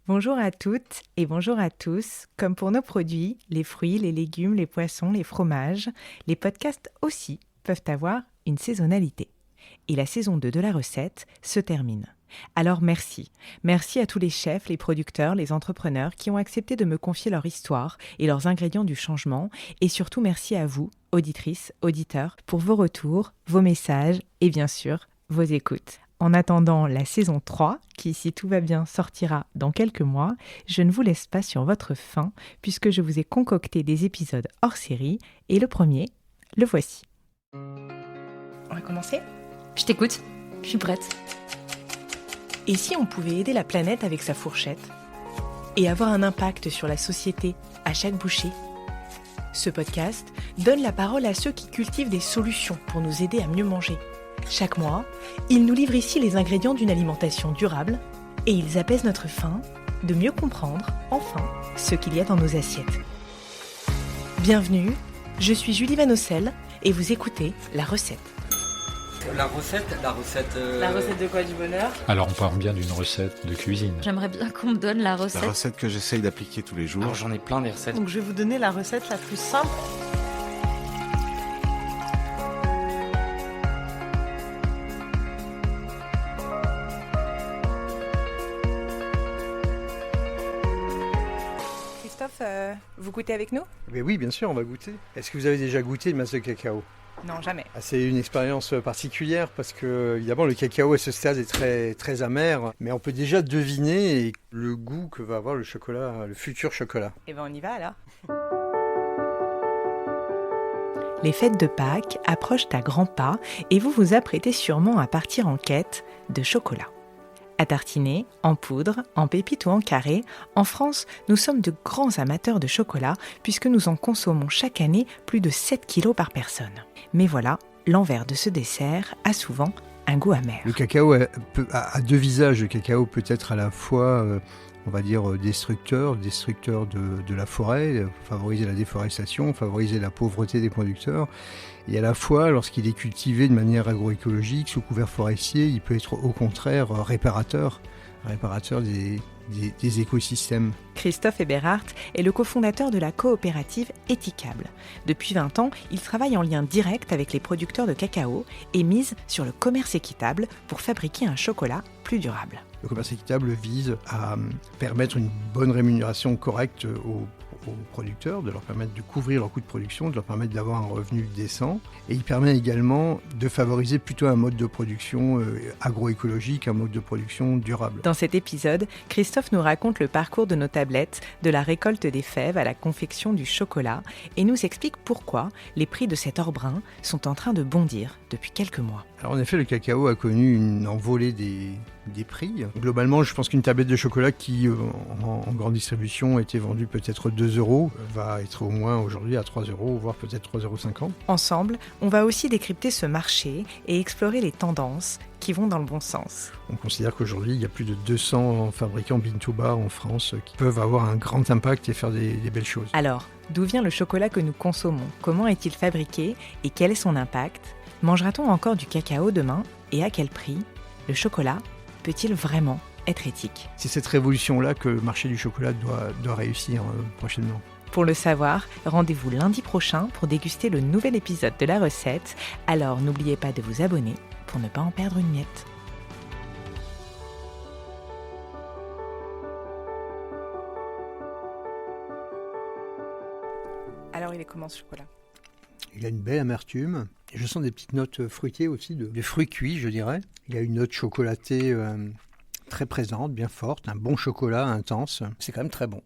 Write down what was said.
Bonjour à toutes et bonjour à tous. Comme pour nos produits, les fruits, les légumes, les poissons, les fromages, les podcasts aussi peuvent avoir une saisonnalité. Et la saison 2 de la recette se termine. Alors merci. Merci à tous les chefs, les producteurs, les entrepreneurs qui ont accepté de me confier leur histoire et leurs ingrédients du changement. Et surtout merci à vous, auditrices, auditeurs, pour vos retours, vos messages et bien sûr, vos écoutes. En attendant la saison 3, qui, si tout va bien, sortira dans quelques mois, je ne vous laisse pas sur votre faim, puisque je vous ai concocté des épisodes hors série, et le premier, le voici. On va commencer ? Je t'écoute, je suis prête. Et si on pouvait aider la planète avec sa fourchette ? Et avoir un impact sur la société à chaque bouchée ? Ce podcast donne la parole à ceux qui cultivent des solutions pour nous aider à mieux manger. Chaque mois, ils nous livrent ici les ingrédients d'une alimentation durable et ils apaisent notre faim de mieux comprendre, enfin, ce qu'il y a dans nos assiettes. Bienvenue, je suis Julie Vanocel et vous écoutez La Recette. La recette La recette de quoi, du bonheur ? Alors on parle bien d'une recette de cuisine. J'aimerais bien qu'on me donne la recette. La recette que j'essaye d'appliquer tous les jours. Alors j'en ai plein des recettes. Donc je vais vous donner la recette la plus simple. Christophe, vous goûtez avec nous ? Mais oui, bien sûr, on va goûter. Est-ce que vous avez déjà goûté une masse de cacao ? Non, jamais. C'est une expérience particulière parce que, évidemment, le cacao à ce stade est très, très amer, mais on peut déjà deviner le goût que va avoir le chocolat, le futur chocolat. Eh bien, on y va alors. Les fêtes de Pâques approchent à grands pas et vous vous apprêtez sûrement à partir en quête de chocolat. À tartiner, en poudre, en pépites ou en carré, en France, nous sommes de grands amateurs de chocolat puisque nous en consommons chaque année plus de 7 kilos par personne. Mais voilà, l'envers de ce dessert a souvent un goût amer. Le cacao a deux visages. Le cacao peut être à la fois, on va dire, destructeur de la forêt, favoriser la déforestation, favoriser la pauvreté des producteurs. Et à la fois, lorsqu'il est cultivé de manière agroécologique, sous couvert forestier, il peut être au contraire réparateur des écosystèmes. Christophe Eberhardt est le cofondateur de la coopérative Éthicable. Depuis 20 ans, il travaille en lien direct avec les producteurs de cacao et mise sur le commerce équitable pour fabriquer un chocolat plus durable. Le commerce équitable vise à permettre une bonne rémunération correcte aux producteurs, de leur permettre de couvrir leurs coûts de production, de leur permettre d'avoir un revenu décent. Et il permet également de favoriser plutôt un mode de production agroécologique, un mode de production durable. Dans cet épisode, Christophe nous raconte le parcours de nos tablettes, de la récolte des fèves à la confection du chocolat, et nous explique pourquoi les prix de cet or brun sont en train de bondir depuis quelques mois. Alors en effet, le cacao a connu une envolée des prix. Globalement, je pense qu'une tablette de chocolat qui, en grande distribution, était vendue peut-être 2 €, va être au moins aujourd'hui à 3 €, voire peut-être 3,50 €. Ensemble, on va aussi décrypter ce marché et explorer les tendances qui vont dans le bon sens. On considère qu'aujourd'hui, il y a plus de 200 fabricants bean-to-bar en France qui peuvent avoir un grand impact et faire des belles choses. Alors, d'où vient le chocolat que nous consommons ? Comment est-il fabriqué et quel est son impact ? Mangera-t-on encore du cacao demain ? Et à quel prix ? Le chocolat peut-il vraiment être éthique ? C'est cette révolution-là que le marché du chocolat doit réussir prochainement. Pour le savoir, rendez-vous lundi prochain pour déguster le nouvel épisode de la recette. Alors n'oubliez pas de vous abonner pour ne pas en perdre une miette. Alors il est comment ce chocolat ? Il a une belle amertume. Je sens des petites notes fruitées aussi, de fruits cuits, je dirais. Il a une note chocolatée très présente, bien forte, un bon chocolat intense. C'est quand même très bon.